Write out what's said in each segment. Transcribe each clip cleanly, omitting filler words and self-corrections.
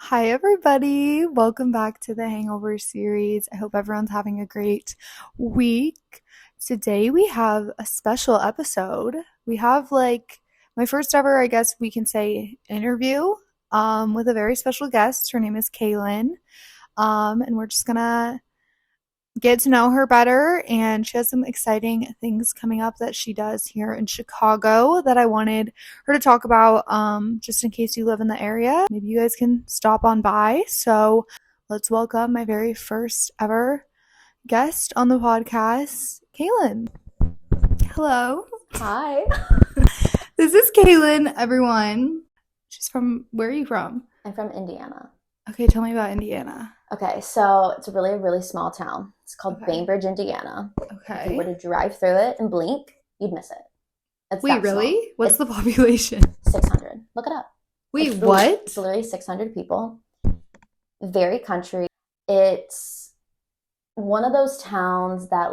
Hi, everybody. Welcome back to the Hangover series. I hope everyone's having a great week. Today, we have a special episode. We have my first ever, I guess we can say, interview with a very special guest. Her name is Kaylyn. And we're just gonna get to know her better, and she has some exciting things coming up that she does here in Chicago that I wanted her to talk about, just in case you live in the area. Maybe you guys can stop on by. So let's welcome my very first ever guest on the podcast, Kaylyn. Hello. Hi. This is Kaylyn, everyone. She's from, where are you from? I'm from Indiana. Okay, tell me about Indiana. Okay, so it's a really small town. It's called Bainbridge, Indiana. Okay. If you were to drive through it and blink, you'd miss it. Wait, really? What's the population? 600. Look it up. Wait, what? It's literally 600 people. Very country. It's one of those towns that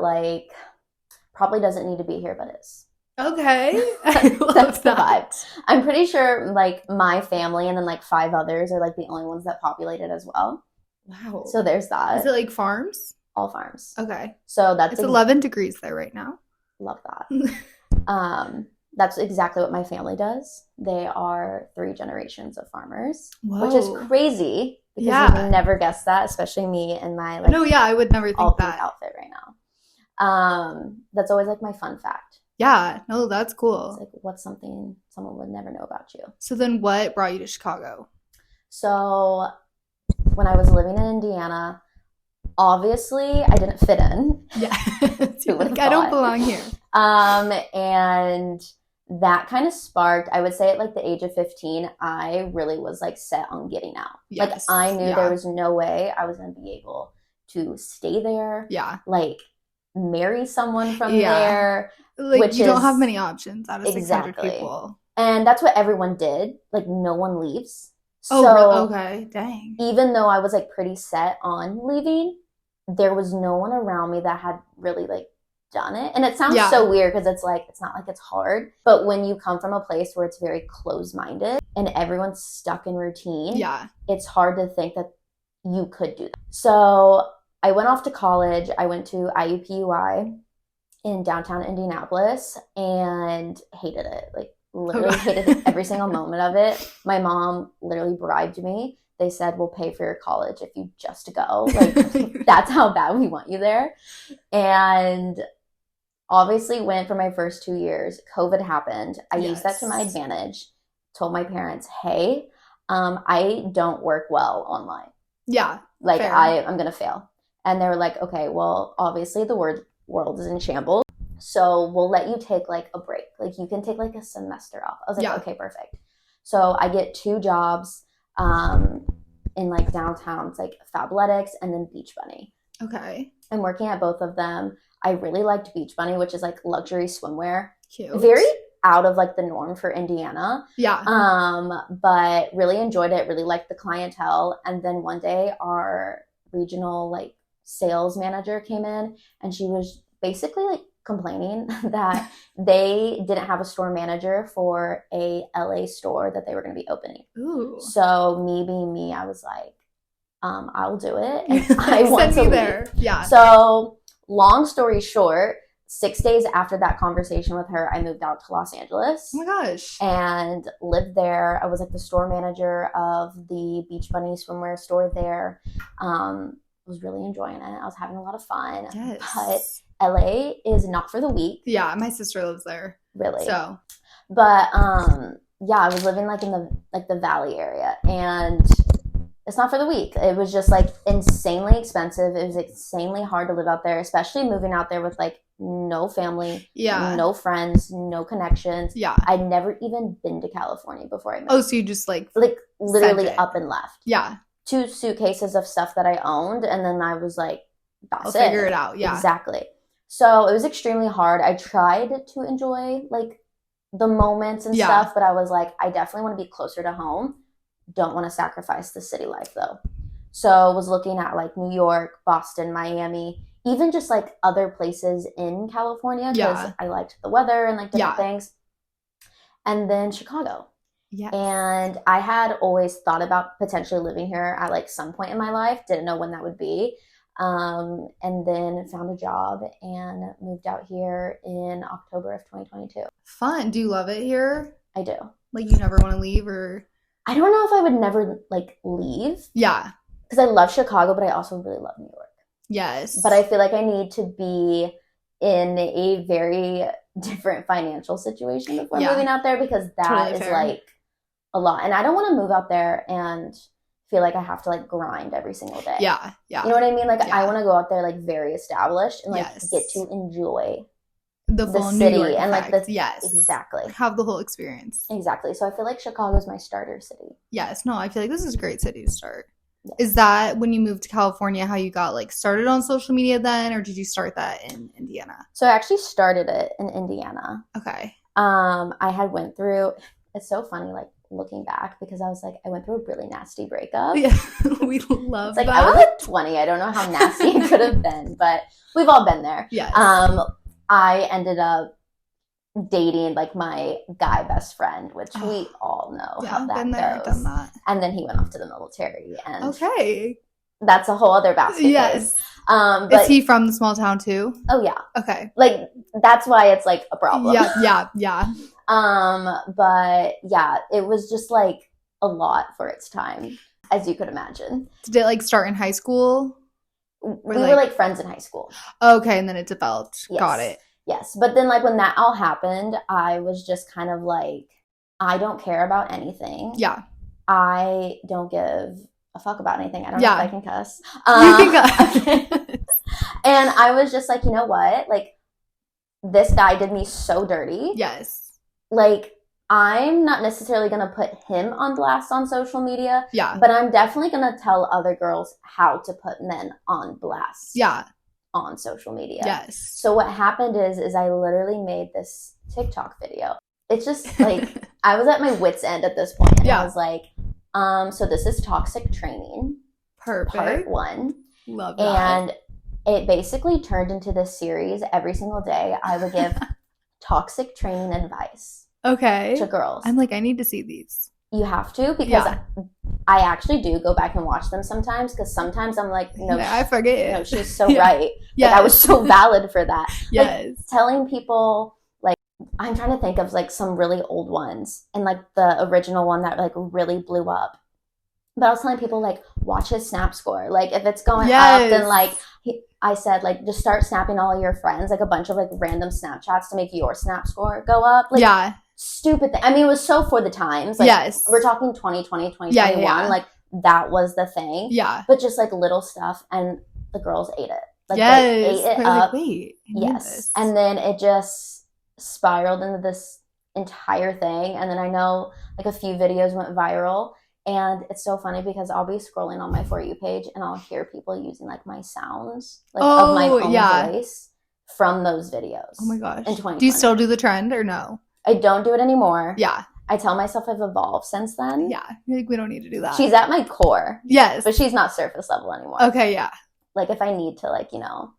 probably doesn't need to be here, but is. Okay. I love the vibe. I'm pretty sure my family and then 5 others are the only ones that populate it as well. Wow. So there's that. Is it farms? All farms. Okay. So that's it's 11 degrees there right now. Love that. That's exactly what my family does. They are 3 generations of farmers. Whoa. Which is crazy because you would never guess that, especially me in my no, yeah, I would never think that outfit right now. That's always my fun fact. Yeah, no, that's cool. It's what's something someone would never know about you. So then what brought you to Chicago? So when I was living in Indiana, obviously I didn't fit in. Yeah. I don't belong here. And that kind of sparked, I would say at the age of 15, I really was set on getting out. Yes. I knew there was no way I was going to be able to stay there. Yeah. Marry someone from there. Which you don't have many options out of 600 people. And that's what everyone did. No one leaves. So, okay. Dang. Even though I was pretty set on leaving, there was no one around me that had really done it. And it sounds so weird because it's it's not it's hard. But when you come from a place where it's very closed-minded and everyone's stuck in routine, it's hard to think that you could do that. So I went off to college. I went to IUPUI in downtown Indianapolis and hated it. Literally hated every single moment of it. My mom literally bribed me. They said, we'll pay for your college if you just go. That's how bad we want you there. And obviously went for my first 2 years. COVID happened. I used that to my advantage. Told my parents, hey, I don't work well online. Yeah. I'm going to fail. And they were like, okay, well, obviously the world is in shambles. So we'll let you take a break. You can take a semester off. I was like, okay, perfect. So I get 2 jobs in downtown. It's Fabletics and then Beach Bunny. Okay. I'm working at both of them. I really liked Beach Bunny, which is luxury swimwear. Cute. Very out of the norm for Indiana. Yeah. But really enjoyed it. Really liked the clientele. And then one day our regional sales manager came in and she was basically complaining that they didn't have a store manager for a LA store that they were going to be opening. Ooh. So me being me, I was like, I'll do it. And I want to leave. There. Yeah. So long story short, 6 days after that conversation with her, I moved out to Los Angeles. Oh my gosh. And lived there. I was the store manager of the Beach Bunny swimwear store there. Was really enjoying it. I was having a lot of fun. Yes. But LA is not for the weak. Yeah, my sister lives there. Really? So. But yeah, I was living in the Valley area, and it's not for the weak. It was just insanely expensive. It was insanely hard to live out there, especially moving out there with no family, no friends, no connections. Yeah. I'd never even been to California before I moved. Oh, so you just literally up and left. Yeah. 2 suitcases of stuff that I owned, and then I was that's I'll figure it out. Yeah. Exactly. So it was extremely hard. I tried to enjoy the moments and stuff, but I was I definitely want to be closer to home. Don't want to sacrifice the city life though. So was looking at New York, Boston, Miami, even just other places in California because I liked the weather and different things. And then Chicago. Yes. And I had always thought about potentially living here at like some point in my life. Didn't know when that would be. And then found a job and moved out here in October of 2022. Fun. Do you love it here? I do. Like, you never want to leave, or? I don't know if I would never like leave. Yeah. Because I love Chicago, but I also really love New York. Yes. But I feel like I need to be in a very different financial situation before moving out there, because that totally is fair. Like a lot. And I don't want to move out there and feel like I have to like grind every single day. Yeah. Yeah. You know what I mean? Like I want to go out there like very established and like get to enjoy the full city New York and effect. Like the exactly, have the whole experience. Exactly. So I feel like Chicago's my starter city. Yes. No, I feel like this is a great city to start. Yes. Is that when you moved to California how you got like started on social media then, or did you start that in Indiana? So I actually started it in Indiana. Okay. I had went through, it's so funny like looking back, because I was like, I went through a really nasty breakup. Yeah, we love it's like that. I was like 20. I don't know how nasty it could have been, but we've all been there. Yes. I ended up dating like my guy best friend, which we all know how that been there, goes. Done that. And then he went off to the military, and okay, that's a whole other basket. Yes. But is he from the small town too? Oh yeah. Okay. Like that's why it's like a problem. Yeah. But yeah, it was just like a lot for its time, as you could imagine. Did it like start in high school? We were like friends in high school. Okay, and then it developed. Yes. Got it. Yes, but then like when that all happened, I was just kind of like, I don't care about anything. Yeah. I don't give a fuck about anything. I don't know if I can cuss. You can cuss. And I was just like, you know what? Like, this guy did me so dirty. Yes. Like, I'm not necessarily going to put him on blast on social media. Yeah. But I'm definitely going to tell other girls how to put men on blast. Yeah. On social media. Yes. So what happened is I literally made this TikTok video. It's just like, I was at my wit's end at this point. And I was like, so this is toxic training. Perfect. Part 1. Love that. And it basically turned into this series. Every single day I would give toxic training advice. Okay. To girls. I'm like, I need to see these. You have to, because I actually do go back and watch them sometimes, because sometimes I'm like, no, I forget. No, she's so right. Yeah. Like, I was so valid for that. Yes. Like, telling people, like, I'm trying to think of like some really old ones, and like the original one that like really blew up. But I was telling people like, watch his snap score. Like, if it's going up, then like I said, like, just start snapping all of your friends, like a bunch of like random Snapchats to make your snap score go up. Like, stupid thing. I mean, it was so for the times. Like, yes. We're talking 2020, 2021. Yeah. Like, that was the thing. Yeah. But just like little stuff, and the girls ate it. Like, they ate it up. Like, wait, yes. And then it just spiraled into this entire thing. And then I know like a few videos went viral. And it's so funny because I'll be scrolling on my For You page and I'll hear people using like my sounds, like of my own voice from those videos. Oh my gosh. In 2020. Do you still do the trend or no? I don't do it anymore. Yeah. I tell myself I've evolved since then. Yeah. Like, we don't need to do that. She's at my core. Yes. But she's not surface level anymore. Okay, yeah. Like, if I need to, like, you know,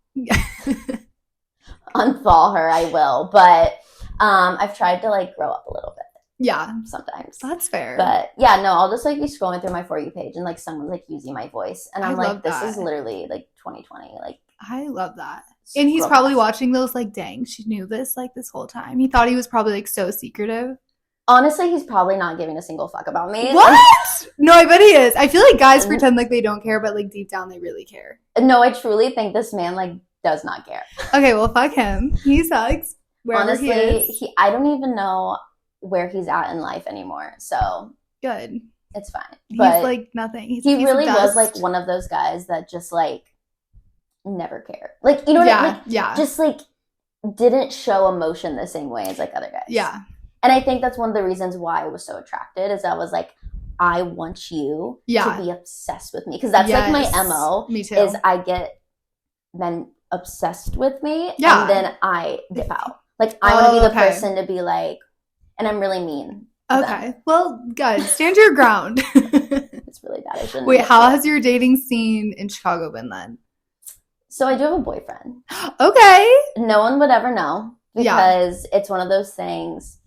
unthaw her, I will. But I've tried to, like, grow up a little bit. Yeah. Sometimes. That's fair. But, yeah, no, I'll just, like, be scrolling through my For You page and, like, someone's, like, using my voice. And I'm like, this is literally, like, 2020. Like, I love that. And he's probably watching those like, dang, she knew this like this whole time. He thought he was probably like so secretive. Honestly, he's probably not giving a single fuck about me. What? No, I bet he is. I feel like guys pretend like they don't care, but like deep down they really care. No, I truly think this man like does not care. Okay, well, fuck him. He sucks. Honestly, he is. I don't even know where he's at in life anymore. So good. It's fine. He's but like nothing. He's really was like one of those guys that just like never cared. Like, you know what I mean? Like, yeah. Just like didn't show emotion the same way as like other guys. Yeah. And I think that's one of the reasons why I was so attracted is I was like, I want you to be obsessed with me. Because that's like my MO. Me too. Is I get men obsessed with me and then I dip out. Like, I want to be the person to be like, and I'm really mean. Okay. Well, guys, stand your ground. It's really bad. I shouldn't. Wait, how has your dating scene in Chicago been then? So I do have a boyfriend. Okay. No one would ever know because it's one of those things.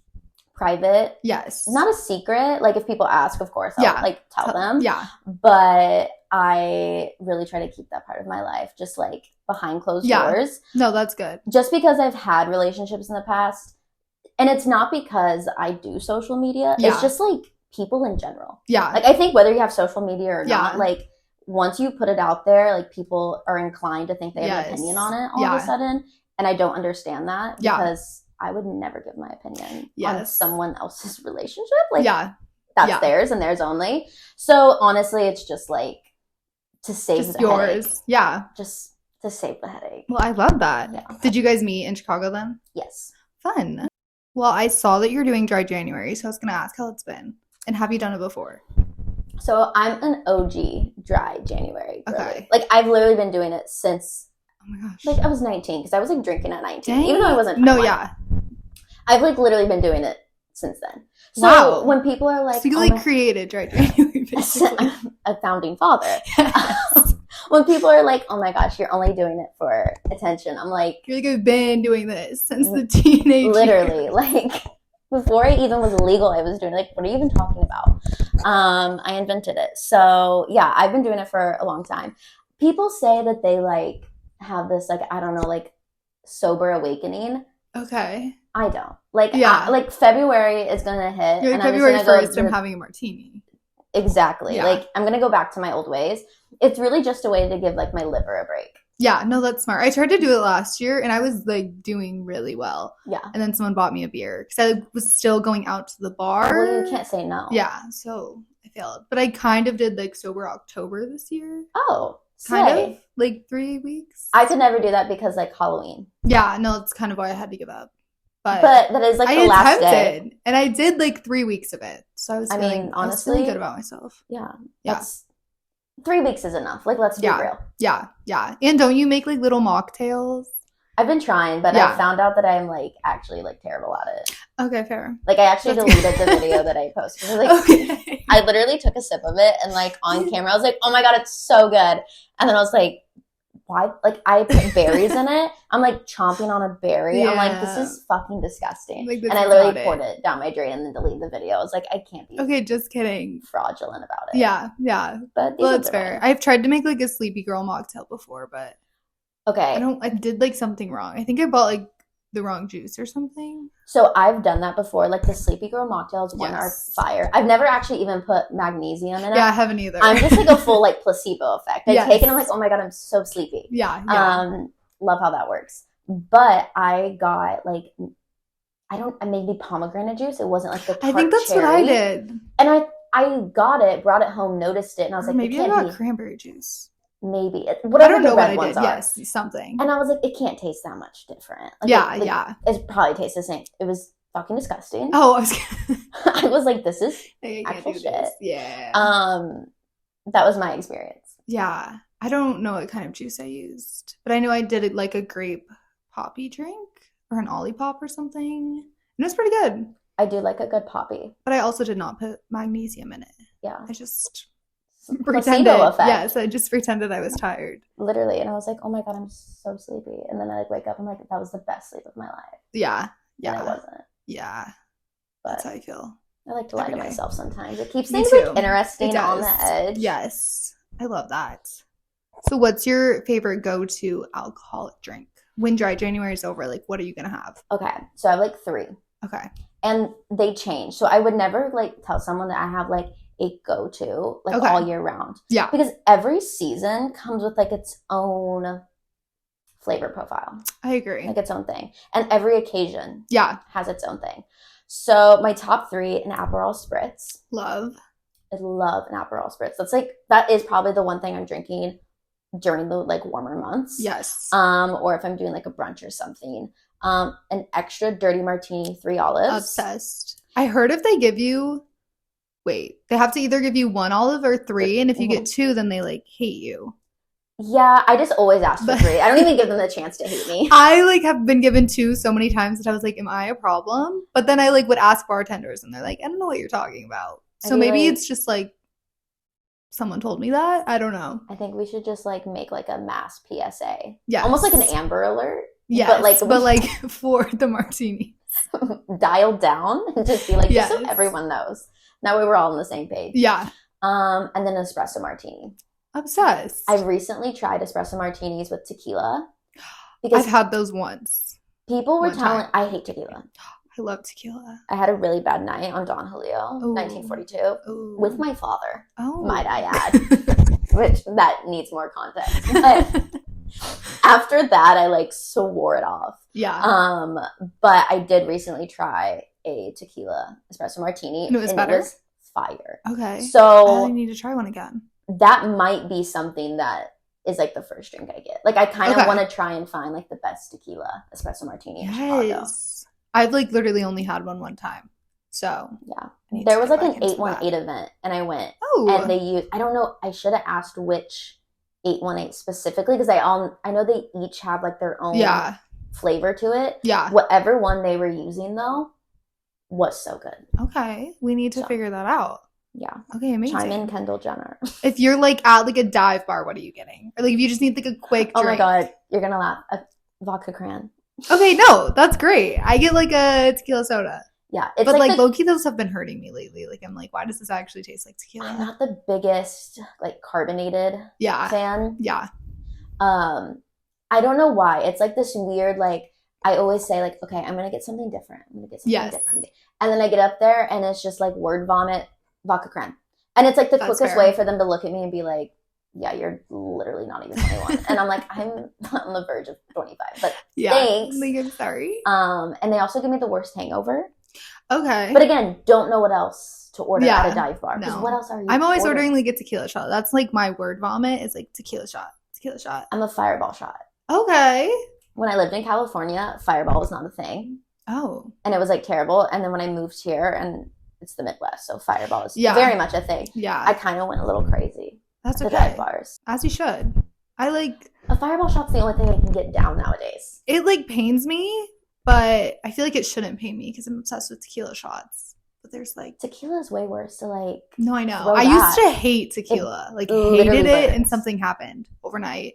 private. Yes. Not a secret. Like, if people ask, of course, I'll like tell them. Yeah. But I really try to keep that part of my life just like behind closed doors. No, that's good. Just because I've had relationships in the past, and it's not because I do social media. It's just like people in general. Yeah. Like, I think whether you have social media or not, like, once you put it out there, like, people are inclined to think they have an opinion on it all of a sudden. And I don't understand that because I would never give my opinion on someone else's relationship. Like, that's theirs and theirs only. So honestly, it's just like to save just the yours. Headache. Yeah. Just to save the headache. Well, I love that. Yeah. Did you guys meet in Chicago then? Yes. Fun. Well, I saw that you're doing Dry January, so I was going to ask how it's been. And have you done it before? So I'm an OG Dry January girly. Okay. Like, I've literally been doing it since, oh my gosh, like, I was 19, because I was like drinking at 19. Dang. Even though I wasn't 21. No, yeah. I've like literally been doing it since then. So wow. When people are like, so you like created Dry January, basically. I'm a founding father. Yes. When people are like, oh my gosh, you're only doing it for attention, I'm like, you're like, I've been doing this since the teenage literally years. Like, before it even was legal, I was doing, like, what are you even talking about? I invented it. So yeah, I've been doing it for a long time. People say that they like have this, like, I don't know, like, sober awakening. Okay. I don't. Like, like, February is gonna hit. You're like, February 1st, I'm having a martini. Exactly. Yeah. Like, I'm gonna go back to my old ways. It's really just a way to give, like, my liver a break. Yeah, no, that's smart. I tried to do it last year, and I was, like, doing really well. Yeah. And then someone bought me a beer, because I was still going out to the bar. Well, you can't say no. Yeah, so I failed. But I kind of did, like, Sober October this year. Oh, kind of. Like, 3 weeks. I could never do that because, like, Halloween. Yeah, no, that's kind of why I had to give up. But that is, like, the last day. And I did, like, 3 weeks of it. So I was feeling, honestly, I was feeling good about myself. Yeah. That's 3 weeks is enough. Like, let's be real. Yeah. And don't you make, like, little mocktails? I've been trying, but I found out that I'm, like, actually, like, terrible at it. Okay, fair. Like, I actually deleted the video that I posted. Like, okay. I literally took a sip of it, and, like, on camera, I was like, oh my God, it's so good. And then I was like, why? Like, I put berries in it. I'm, like, chomping on a berry. Yeah. I'm like, this is fucking disgusting. Like, and I literally poured it down my drain and then deleted the video. I was like, I can't be okay, just kidding. Fraudulent about it. Yeah. But well, it's fair. I've tried to make, like, a Sleepy Girl mocktail before, but okay. I did, like, something wrong. I think I bought, like, the wrong juice or something. So I've done that before. Like, the Sleepy Girl mocktails, one are fire. I've never actually even put magnesium in it. Yeah, I haven't either. I'm just like a full, like, placebo effect. I take it and I'm like, oh my God, I'm so sleepy. Yeah. Love how that works. But I got, like, I made me pomegranate juice. It wasn't like the tart I think that's cherry. what I did. And I got it, brought it home, noticed it, and I was like, maybe I got cranberry juice. Maybe whatever. I don't know what I did. Yes, something. And I was like, it can't taste that much different. Like, it probably tastes the same. It was fucking disgusting. Oh, I was like, this is actual shit. Yeah. That was my experience. Yeah, I don't know what kind of juice I used, but I know I did it like a grape poppy drink or an Olipop or something, and it was pretty good. I do like a good poppy, but I also did not put magnesium in it. Yeah, I just pretended. Effect. Yes, I just pretended I was tired. Literally, and I was like, "Oh my God, I'm so sleepy." And then I like wake up, I'm like, "That was the best sleep of my life." Yeah, and it wasn't. Yeah, but that's how I feel. I like to lie to myself sometimes. It keeps things like interesting on the edge. Yes, I love that. So, what's your favorite go-to alcoholic drink when Dry January is over? Like, what are you gonna have? Okay, so I have like 3. Okay, and they change. So I would never like tell someone that I have like a go-to like all year round. Yeah. Because every season comes with like its own flavor profile. I agree. Like its own thing. And every occasion has its own thing. So my top 3, an Aperol Spritz. Love. I love an Aperol Spritz. That is probably the one thing I'm drinking during the like warmer months. Yes. Or if I'm doing like a brunch or something. An extra dirty martini, 3 olives. Obsessed. I heard if they give you they have to either give you 1 olive or 3, and if you get 2, then they like hate you. Yeah, I just always ask for 3. I don't even give them the chance to hate me. I like have been given 2 so many times that I was like, am I a problem? But then I like would ask bartenders and they're like, I don't know what you're talking about. So maybe it's just like someone told me that. I don't know. I think we should just like make like a mass PSA. Yeah. Almost like an Amber Alert. Yeah. But like for the martini. dialed down and just be like, Yes. just so everyone knows. That way we're all on the same page. Yeah. And then espresso martini. Obsessed. I've recently tried espresso martinis with tequila. Because I've had those once. People were telling, I hate tequila. I love tequila. I had a really bad night on Don Julio, 1942, with my father, might I add, which that needs more context. But after that, I like swore it off. Yeah. But I did recently try a tequila espresso martini. And it was better? It was fire. Okay. So I need to try one again. That might be something that is like the first drink I get. Like I kind of want to try and find like the best tequila espresso martini in Chicago. I've like literally only had one time. So yeah, there was like an 818 event and I went. Oh, and they used, I don't know, I should have asked which 818 specifically because I know they each have like their own flavor to it. Yeah. Whatever one they were using though was so good. Okay, we need to figure that out. Yeah. Okay, amazing. Chime in, Kendall Jenner. If you're like at like a dive bar, what are you getting? Or like if you just need like a quick drink. Oh my god, you're gonna laugh. A vodka cran. Okay, no, that's great. I get like a tequila soda. Yeah, it's but like low-key those have been hurting me lately. Like I'm like, why does this actually taste like tequila? I'm not the biggest like carbonated fan. Yeah. I don't know why. It's like this weird like I always say like, okay, I'm gonna get something different. I'm gonna get something different. And then I get up there and it's just like word vomit vodka creme. And it's like the quickest way for them to look at me and be like, yeah, you're literally not even 21. And I'm like, I'm on the verge of 25. But thanks. Like, I'm sorry. And they also give me the worst hangover. Okay. But again, don't know what else to order at a dive bar. Because what else are you I'm always ordering like a tequila shot. That's like my word vomit is like tequila shot. Tequila shot. I'm a Fireball shot. Okay. When I lived in California, Fireball was not a thing. Oh. And it was like terrible. And then when I moved here, and it's the Midwest, so Fireball is very much a thing. Yeah. I kind of went a little crazy. That's okay. Dive bars. As you should. I like... A Fireball shot's the only thing I can get down nowadays. It like pains me, but I feel like it shouldn't pain me because I'm obsessed with tequila shots. But there's like... Tequila is way worse to like... No, I know. I used to hate tequila. Like hated it and something happened overnight.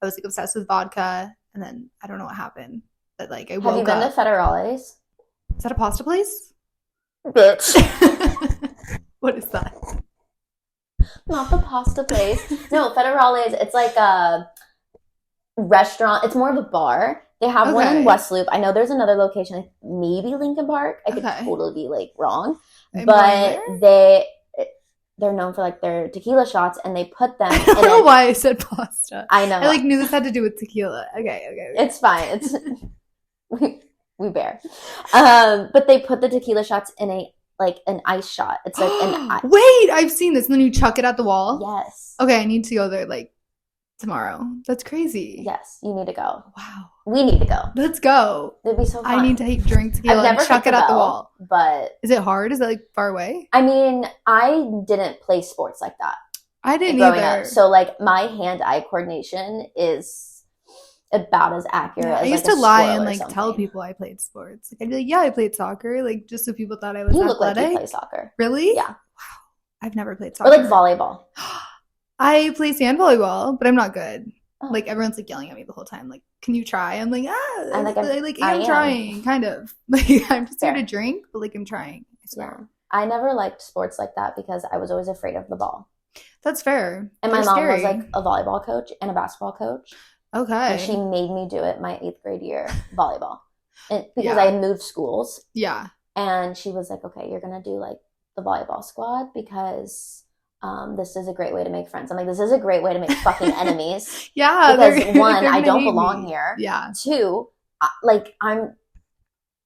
I was like obsessed with vodka and then I don't know what happened. But like I woke up. Have you been to Federales? Is that a pasta place? Bitch. What is that? Not the pasta place. No, Federales, it's like a restaurant. It's more of a bar. They have one in West Loop. I know there's another location, maybe Lincoln Park. I could totally be like wrong. But they're known for like their tequila shots and they put them in I don't know why I said pasta. I know. I like knew this had to do with tequila. Okay. It's fine. It's we bear. But they put the tequila shots in an ice shot. It's like an Wait, I've seen this. And then you chuck it at the wall? Yes. Okay, I need to go there like tomorrow. That's crazy. Yes, you need to go. Wow. We need to go. Let's go. It'd be so fun. I need to drink tequila and chuck it at the wall. But is it hard? Is it like far away? I mean, I didn't play sports like that. I didn't either. Up. So like my hand-eye coordination is about as accurate as I used to lie and like tell people I played sports. Like I'd be like, yeah, I played soccer, like just so people thought I was athletic. You look like you play soccer. Really? Yeah. Wow. I've never played soccer. Or like volleyball. I play sand volleyball, but I'm not good. Oh. Like everyone's like yelling at me the whole time. Like, can you try? I'm like, I'm trying, kind of. Like I'm just here to drink, but like I'm trying. I swear. Yeah. I never liked sports like that because I was always afraid of the ball. That's fair. And my mom was like a volleyball coach and a basketball coach. Okay. And she made me do it my 8th grade year, volleyball. And because I had moved schools. Yeah. And she was like, okay, you're going to do like the volleyball squad because this is a great way to make friends. I'm like, this is a great way to make fucking enemies. Yeah. Because one, I don't belong here. Yeah. 2, like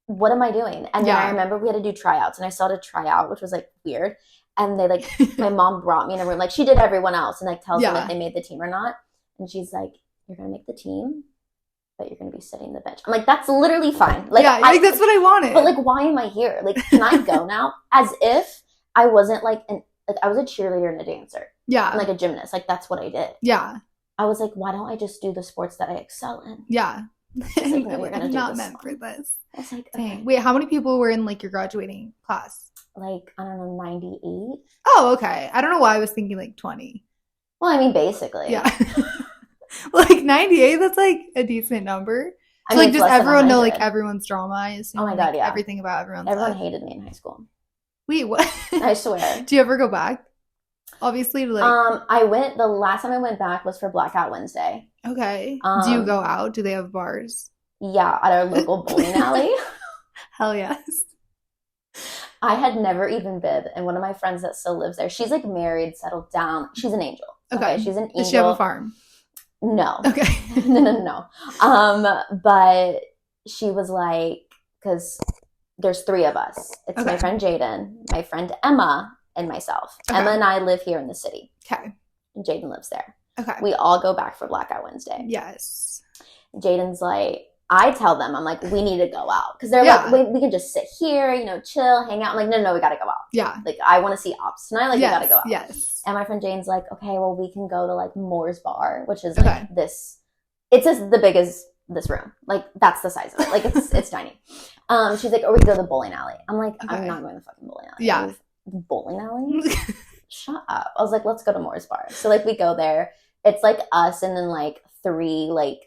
what am I doing? And then I remember we had to do tryouts and I still had to try out, which was like weird. And they like, my mom brought me in a room, like she did everyone else and like tells them if they made the team or not. And she's like, you're going to make the team, but you're going to be sitting the bench. I'm like, that's literally fine. Like, like that's what I wanted. But like, why am I here? Like, can I go now? As if I wasn't like I was a cheerleader and a dancer. Yeah. And like a gymnast. Like, that's what I did. Yeah. I was like, why don't I just do the sports that I excel in? Yeah. Like, no, we're I'm not meant for this. I was like, okay. Wait, how many people were in like your graduating class? Like, I don't know, 98. Oh, okay. I don't know why I was thinking like 20. Well, I mean, basically. Yeah. Like 98, that's like a decent number. I So mean, like, it's does less than everyone know 100. like everyone's drama? I assume. Oh my Like, God, yeah. everything about everyone's Everyone life. hated me in high school. Wait, what? I swear. Do you ever go back? Obviously, like. The last time I went back was for Blackout Wednesday. Okay. Do you go out? Do they have bars? Yeah, at our local bowling alley. Hell yes. I had never even been, and one of my friends that still lives there, she's like married, settled down. She's an angel. Okay. She's an angel. Does she have a farm? No. Okay. No. But she was like, because there's 3 of us. It's my friend Jaden, my friend Emma, and myself. Okay. Emma and I live here in the city. Okay. And Jaden lives there. Okay. We all go back for Blackout Wednesday. Yes. Jaden's like, I tell them, I'm like, we need to go out. Because they're like, we can just sit here, chill, hang out. I'm like, no, we got to go out. Yeah. Like, I want to see ops tonight. Like, we got to go out. Yes. And my friend Jane's like, okay, well, we can go to, like, Moore's Bar, which is, like, this. It's as the big as this room. Like, that's the size of it. Like, it's tiny. She's like, or we can go to the bowling alley. I'm like, I'm not going to the fucking bowling alley. Yeah. The bowling alley? Shut up. I was like, let's go to Moore's Bar. So, like, we go there. It's, like, us and then, like, 3, like,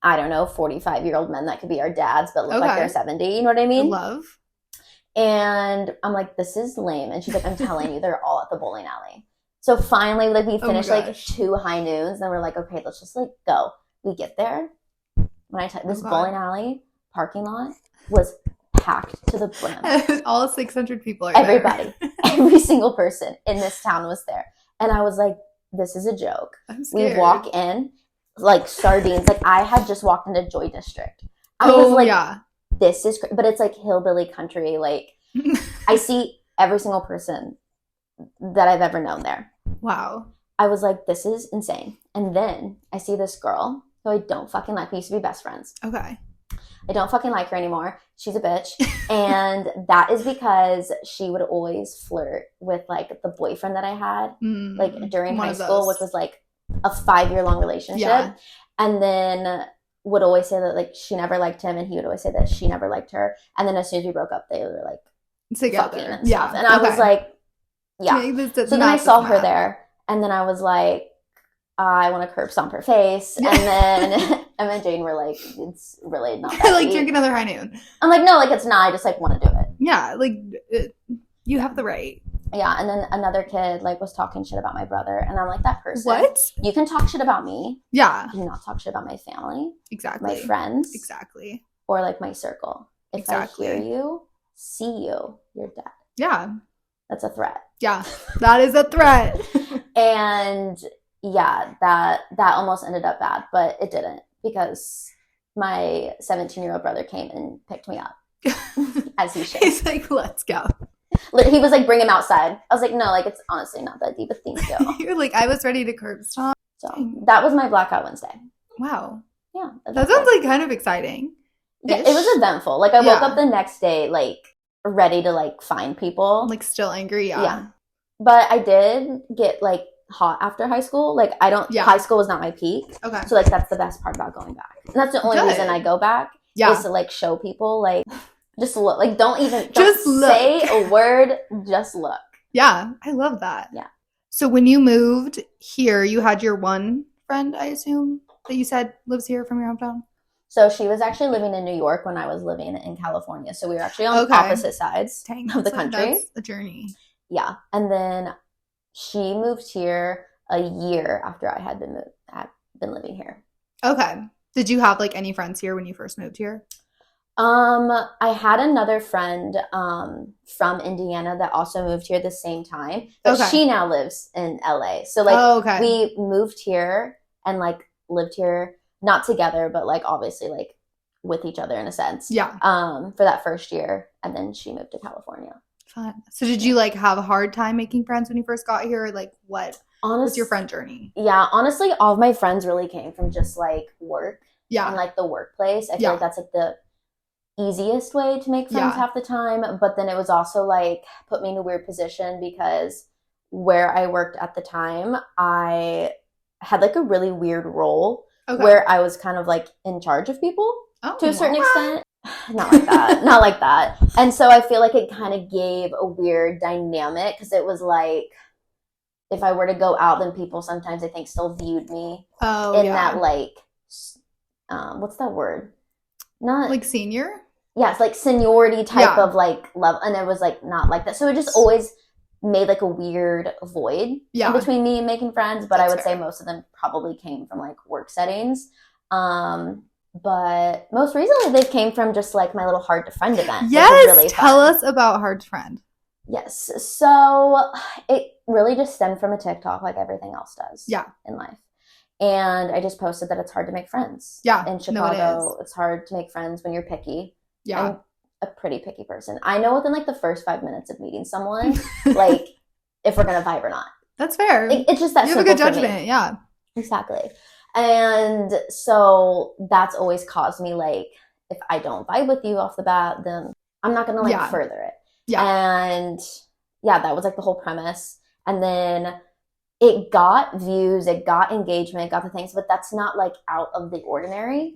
I don't know, 45-year-old men that could be our dads, but look like they're 70. You know what I mean? Love. And I'm like, this is lame. And she's like, I'm telling you, they're all at the bowling alley. So finally, like, we finished, like, 2 high noons. And we're like, okay, let's just, like, go. We get there. When I tell you, this bowling alley parking lot was packed to the brim. All 600 people are Everybody. there. Every single person in this town was there. And I was like, this is a joke. I'm scared. We walk in. Like sardines. Like, I had just walked into Joy District. I was like, this is but it's like hillbilly country. Like, I see every single person that I've ever known there. Wow. I was like, this is insane. And then I see this girl who I don't fucking like. We used to be best friends. Okay. I don't fucking like her anymore. She's a bitch. And that is because she would always flirt with, like, the boyfriend that I had, like, during high school, which was, like, a 5-year-long relationship. Yeah. And then would always say that, like, she never liked him, and he would always say that she never liked her. And then as soon as we broke up, they were, like, together. Fucking and stuff. And I was like, yeah. So then I saw her there, and then I was like, I want to curb stomp her face. And then Emma and Jane were like, it's really not that like, drink another high noon. I'm like, no, like, it's not. I just, like, want to do it. Yeah, like, you have the right. Yeah, and then another kid, like, was talking shit about my brother. And I'm like, that person. What? You can talk shit about me. Yeah. You cannot talk shit about my family. Exactly. My friends. Exactly. Or, like, my circle. If I hear you, see you, you're dead. Yeah. That's a threat. Yeah, that is a threat. And, yeah, that almost ended up bad. But it didn't, because my 17-year-old brother came and picked me up. As he should. He's like, let's go. He was like, bring him outside. I was like, no, like, it's honestly not that deep, but thank you. You're like, I was ready to curb stomp. So that was my Blackout Wednesday. Wow. Yeah. That sounds like kind of exciting. Yeah, it was eventful. Like, I woke up the next day, like, ready to, like, find people. Like, still angry, yeah. But I did get, like, hot after high school. Like, high school was not my peak. Okay. So, like, that's the best part about going back. And that's the only reason I go back is to, like, show people, like, just look. Like, don't say a word, just look. Yeah, I love that. Yeah. So when you moved here, you had your one friend, I assume, that you said lives here from your hometown? So she was actually living in New York when I was living in California. So we were actually on opposite sides of the country. That's a journey. Yeah. And then she moved here a year after I had been living here. Okay. Did you have, like, any friends here when you first moved here? I had another friend from Indiana that also moved here at the same time, but she now lives in LA. So, like, we moved here and, like, lived here, not together, but, like, obviously, like, with each other in a sense. Yeah. For that first year, and then she moved to California. Fun. So did you, like, have a hard time making friends when you first got here? Like, what was your friend journey? Yeah, honestly, all of my friends really came from just, like, work. Yeah. And, like, the workplace. I feel like that's, like, the easiest way to make friends half the time. But then it was also, like, put me in a weird position because where I worked at the time, I had, like, a really weird role where I was kind of, like, in charge of people to a certain extent. Not like that. Not like that. And so I feel like it kind of gave a weird dynamic because it was like, if I were to go out, then people sometimes, I think, still viewed me in that, like, what's that word? not like senior. Yes, like seniority type of like level, and it was like not like that. So it just always made like a weird void in between me and making friends. But I would say most of them probably came from like work settings. But most recently they came from just like my little Hard to Friend event. Yes, which is really tell fun. us about Hard to Friend. Yes, so it really just stemmed from a TikTok, like everything else does. In life. And I just posted that it's hard to make friends. In Chicago, it's hard to make friends when you're picky. I'm a pretty picky person. I know within like the first 5 minutes of meeting someone, like if we're gonna vibe or not. That's fair. It's just that you have a good judgment. Yeah, exactly. And so that's always caused me like, if I don't vibe with you off the bat, then I'm not gonna like further it. And that was like the whole premise. And then it got views, it got engagement, it got the things, but that's not like out of the ordinary.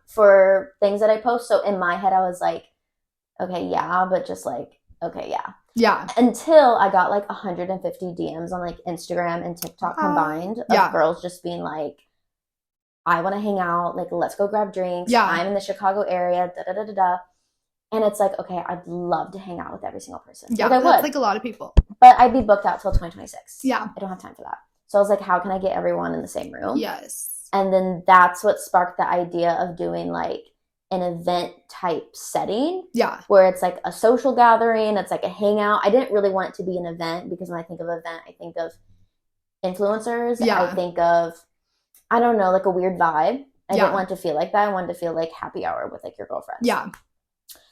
For things that I post. So in my head, I was like, okay, but just like, okay, Until I got like 150 DMs on like Instagram and TikTok combined of girls just being like, I want to hang out, like let's go grab drinks. I'm in the Chicago area, And it's like, okay, I'd love to hang out with every single person. Yeah, like, that's like a lot of people. But I'd be booked out till 2026. Yeah. I don't have time for that. So I was like, how can I get everyone in the same room? Yes. And then that's what sparked the idea of doing like an event type setting. Where it's like a social gathering. It's like a hangout. I didn't really want it to be an event because when I think of event, I think of influencers. I think of, I don't know, like a weird vibe. I didn't want it to feel like that. I wanted to feel like happy hour with like your girlfriends.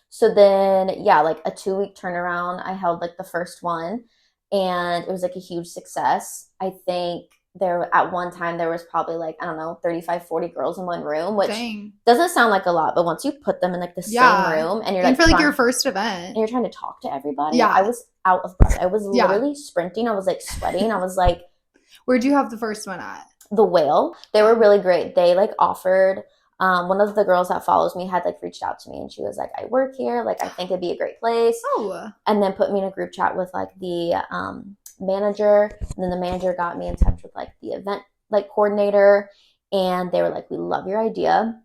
So then, like a 2-week turnaround, I held like the first one and it was like a huge success. I think at one time there was probably like, I don't know, 35, 40 girls in one room, which doesn't sound like a lot, but once you put them in like the same room and you're like, for like your first event and you're trying to talk to everybody. I was out of breath. I was literally sprinting. I was like sweating. I was like, where'd you have the first one at? The Whale. They were really great. They like offered, one of the girls that follows me had like reached out to me and she was like, I work here. Like, I think it'd be a great place. And then put me in a group chat with like the manager. And then the manager got me in touch with like the event like coordinator. And they were like, we love your idea.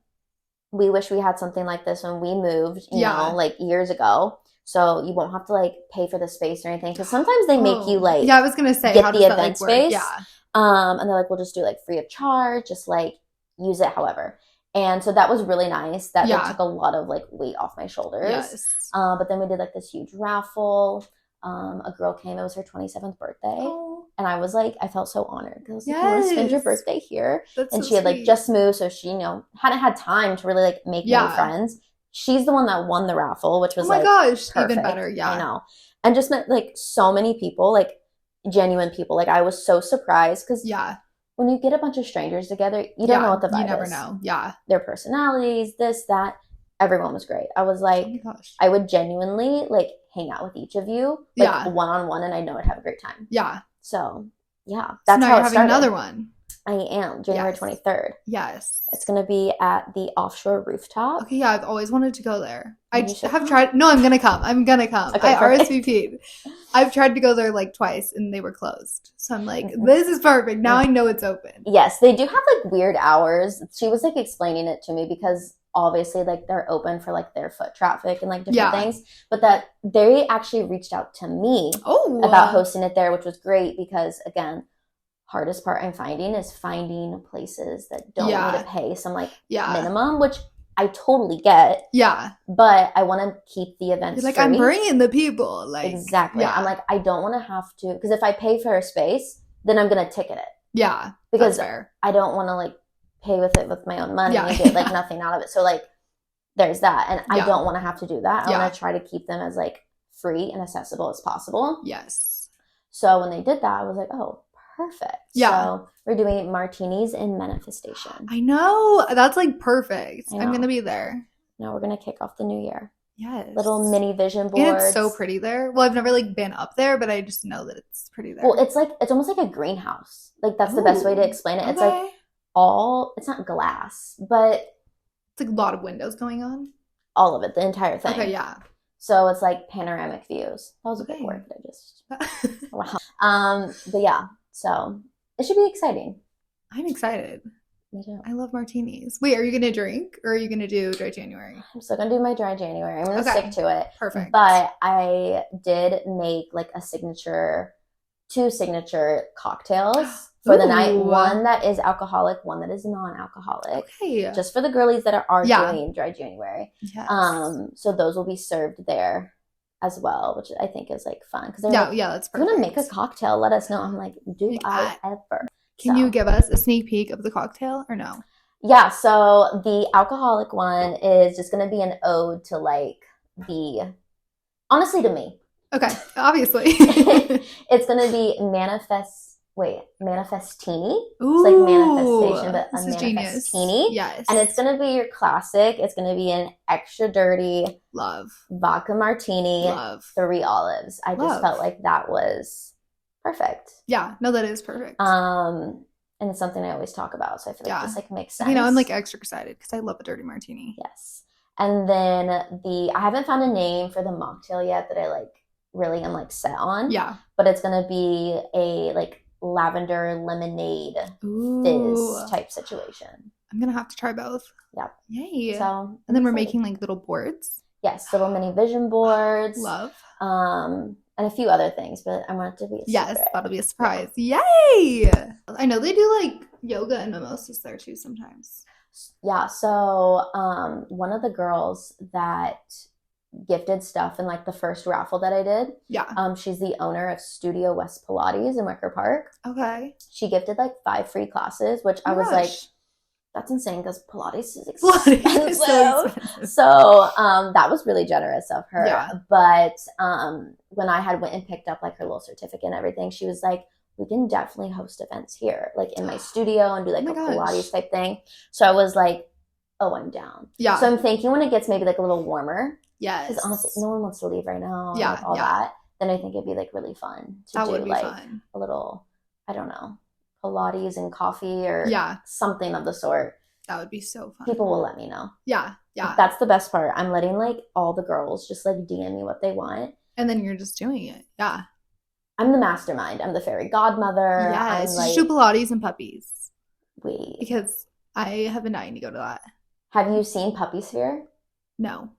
We wish we had something like this when we moved, you know, like years ago. So you won't have to like pay for the space or anything. Because sometimes they make you like, I was going to say, get the event space. And they're like, we'll just do like free of charge, just like use it however. And so that was really nice. That took a lot of like weight off my shoulders. But then we did like this huge raffle. A girl came, it was her 27th birthday. And I was like, I felt so honored because I was like, you want to spend your birthday here? And she had like just moved, so she, you know, hadn't had time to really like make new friends. She's the one that won the raffle, which was oh my like, gosh, perfect. even better. I know. And just met like so many people, like genuine people. Like I was so surprised because when you get a bunch of strangers together, you don't know what the vibe is. You never know. Their personalities, this, that. Everyone was great. I was like, oh I would genuinely like hang out with each of you, like one-on-one, and I know I'd have a great time. So that's how you're having another one. I am January 23rd. It's gonna be at the offshore rooftop. Okay, I've always wanted to go there. I have tried. No, I'm gonna come. Okay, I RSVP'd. I've tried to go there like twice and they were closed. So I'm like, this is perfect. Now I know it's open. Yes, they do have like weird hours. She was like explaining it to me because obviously like they're open for like their foot traffic and like different things, but that they actually reached out to me about hosting it there, which was great because again, hardest part I'm finding is finding places that don't need to pay some like minimum, which I totally get. But I want to keep the events like free. I'm bringing the people. Like exactly. I'm like, I don't want to have to, because if I pay for a space, then I'm gonna ticket it. Because I don't want to like pay with it with my own money and get like nothing out of it. So like there's that. And I don't want to have to do that. I want to try to keep them as like free and accessible as possible. So when they did that, I was like, oh, perfect. So we're doing martinis in manifestation. I know. That's like perfect. I'm going to be there. Now we're going to kick off the new year. Little mini vision boards. And it's so pretty there. Well, I've never like been up there, but I just know that it's pretty there. Well, it's almost like a greenhouse. Like that's the best way to explain it. It's like it's not glass, but it's like a lot of windows going on. All of it, the entire thing. Okay, So it's like panoramic views. That was a big word, but I just wow. But yeah, so it should be exciting. I'm excited. Me too. I love martinis. Wait, are you going to drink or are you going to do dry January? I'm still going to do my dry January. I'm going to stick to it. Perfect. But I did make like two signature cocktails for the night. One that is alcoholic, one that is non-alcoholic. Okay. Just for the girlies that are doing dry January. Yes. So those will be served there as well, which I think is like fun. Because that's perfect. You want to make a cocktail? Let us know. I'm like, I ever? Can you give us a sneak peek of the cocktail or no? Yeah, so the alcoholic one is just going to be an ode to like honestly to me. Okay, obviously. It's going to be manifestini. Ooh, it's like manifestation, but this a is manifestini. Genius. Yes. And it's going to be your classic. It's going to be an extra dirty vodka martini, 3 olives. I just felt like that was perfect. Yeah, no, that is perfect. And it's something I always talk about, so I feel like this like makes sense. You know, I'm like extra excited because I love a dirty martini. Yes. And then I haven't found a name for the mocktail yet that I like really am like set on. Yeah. But it's gonna be a like lavender lemonade fizz type situation. I'm gonna have to try both. Yep. Yay. So and then we're making like little boards. Yes, little mini vision boards. Love. And a few other things, but I want it to be a secret. Yes, that'll be a surprise. Yeah. Yay! I know they do like yoga and mimosas there too sometimes. Yeah, so one of the girls that gifted stuff in like the first raffle that I did. Yeah. She's the owner of Studio West Pilates in Wicker Park. Okay. She gifted like 5 free classes, which I was like, that's insane because Pilates is expensive. So that was really generous of her. Yeah. But when I had went and picked up like her little certificate and everything, she was like, we can definitely host events here, like in my studio and do like a Pilates type thing. So I was like, oh, I'm down. Yeah. So I'm thinking when it gets maybe like a little warmer. Yes. Because honestly, no one wants to leave right now. Yeah. Like all that. Then I think it'd be like really fun to do like fun. A little, I don't know, Pilates and coffee or something of the sort. That would be so fun. People will let me know. Yeah. Yeah. That's the best part. I'm letting like all the girls just like DM me what they want. And then you're just doing it. Yeah. I'm the mastermind. I'm the fairy godmother. Yes. Like, do Pilates and puppies. Wait. Because I have been dying to go to that. Have you seen Puppy Sphere? No.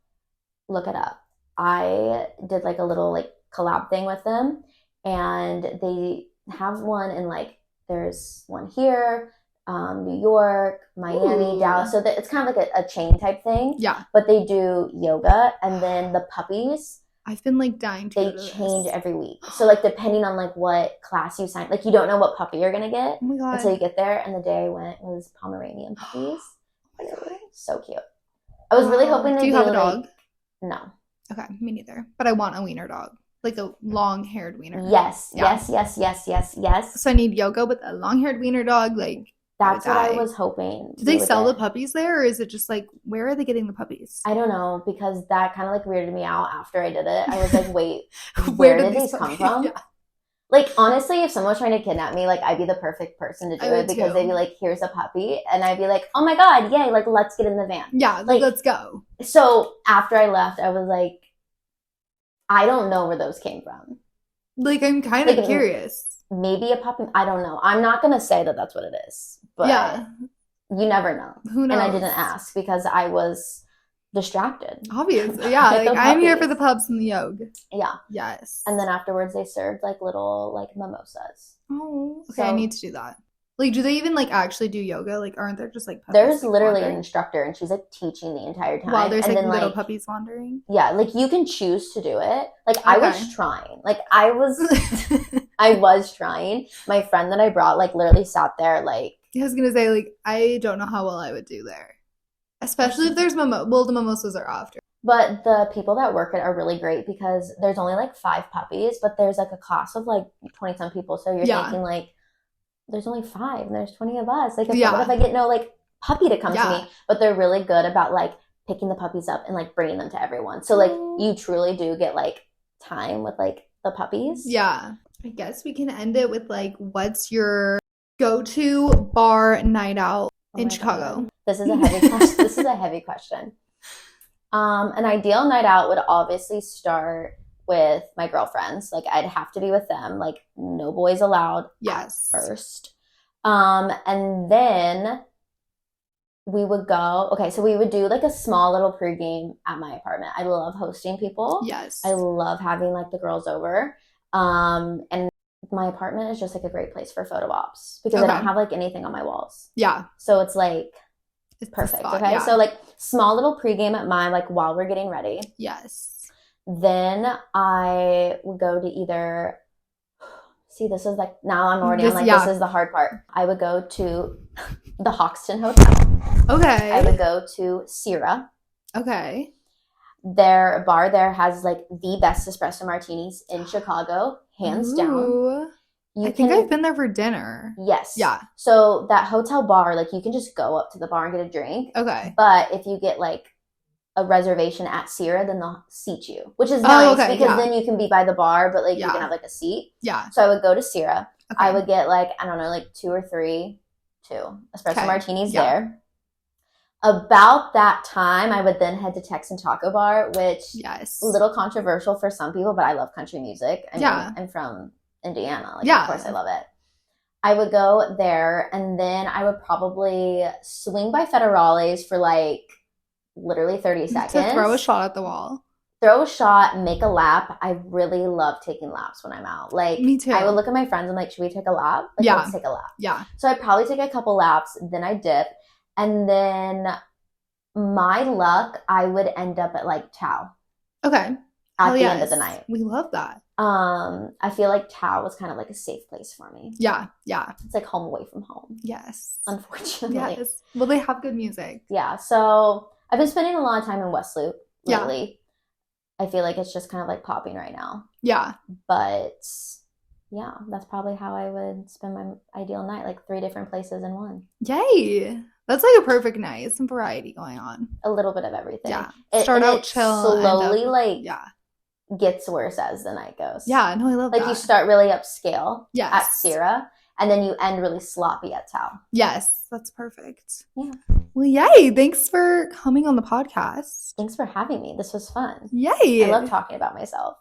Look it up. I did like a little like collab thing with them, and they have one in like there's one here, New York, Miami, Dallas. So that it's kind of like a chain type thing. Yeah. But they do yoga, and then the puppies. I've been like dying to go to change every week. So like depending on like what class you sign, like you don't know what puppy you're gonna get until you get there. And the day I went was Pomeranian puppies. So cute. I was really hoping Do you have a dog? No. Okay, me neither. But I want a wiener dog. Like a long-haired wiener. Yes. So I need yoga with a long-haired wiener dog. Like that's what I was hoping. Do they sell the puppies there, or is it just like where are they getting the puppies? I don't know, because that kind of like weirded me out after I did it. I was like, wait, where did these come from? Yeah. Like honestly, if someone was trying to kidnap me, like I'd be the perfect person to do it because they'd be like, here's a puppy, and I'd be like, oh my god, yay, like let's get in the van. Yeah, like let's go. So after I left, I was like, I don't know where those came from. Like I'm kind of curious. Maybe a puppy. I don't know. I'm not gonna say that that's what it is. But you never know. Who knows? And I didn't ask because I was distracted. Obviously, yeah. Like I'm here for the pubs and the yoga. Yeah. Yes. And then afterwards they served like little like mimosas. Oh, okay. So, I need to do that. Like, do they even like actually do yoga? Like, aren't there just like puppies? There's literally an instructor, and she's like teaching the entire time. Wow, there's like little puppies wandering. Yeah, like you can choose to do it. Like I was trying. Like I was trying. My friend that I brought like literally sat there like. I was gonna say like I don't know how well I would do there, especially if there's well the mimosas are after. But the people that work it are really great because there's only like 5 puppies, but there's like a class of like 20-some people. So you're thinking like. There's only 5 and there's 20 of us. Like, what if I get no like puppy to come to me? But they're really good about like picking the puppies up and like bringing them to everyone. So like you truly do get like time with like the puppies. Yeah. I guess we can end it with like, what's your go-to bar night out in Chicago? God. This is a heavy question. This is a heavy question. An ideal night out would obviously start with my girlfriends. Like I'd have to be with them. Like no boys allowed. Yes. First. And then we would go, okay, so we would do like a small little pregame at my apartment. I love hosting people. Yes. I love having like the girls over. And my apartment is just like a great place for photo ops because I don't have like anything on my walls. Yeah. So it's like it's perfect. Spot, okay. Yeah. So like small little pregame at mine, like while we're getting ready. Yes. Then I would go to either, see, this is like, now I'm already on like, this is the hard part. I would go to the Hoxton Hotel. Okay. I would go to Sierra. Okay. Their bar there has like the best espresso martinis in Chicago, hands down. I think I've been there for dinner. Yes. Yeah. So that hotel bar, like you can just go up to the bar and get a drink. Okay. But if you get like a reservation at Sierra, then they'll seat you, which is nice because then you can be by the bar, but like you can have like a seat. Yeah. So I would go to Sierra. Okay. I would get like, I don't know, like two espresso martinis there. About that time, I would then head to Texan Taco Bar, which a little controversial for some people, but I love country music. I mean, I'm from Indiana. Like, of course I love it. I would go there, and then I would probably swing by Federales for like literally 30 seconds. To throw a shot at the wall. Throw a shot, make a lap. I really love taking laps when I'm out. Like, me too. I would look at my friends and like, should we take a lap? Like, let's take a lap. Yeah. So I'd probably take a couple laps, then I dip. And then my luck, I would end up at like Tao. Okay. At the end of the night. We love that. I feel like Tao was kind of like a safe place for me. Yeah, yeah. It's like home away from home. Yes. Unfortunately. Yes. Well, they have good music. Yeah. So I've been spending a lot of time in West Loop lately. Yeah. I feel like it's just kind of like popping right now. Yeah. But yeah, that's probably how I would spend my ideal night, like 3 different places in one. Yay. That's like a perfect night. Some variety going on. A little bit of everything. Yeah. Start out chill. Slowly gets worse as the night goes. Yeah, no, I love that. Like you start really upscale at Sierra, and then you end really sloppy at Tao. Yes, that's perfect. Yeah. Well, yay. Thanks for coming on the podcast. Thanks for having me. This was fun. Yay. I love talking about myself.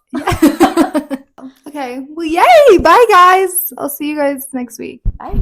Okay. Well, yay. Bye, guys. I'll see you guys next week. Bye.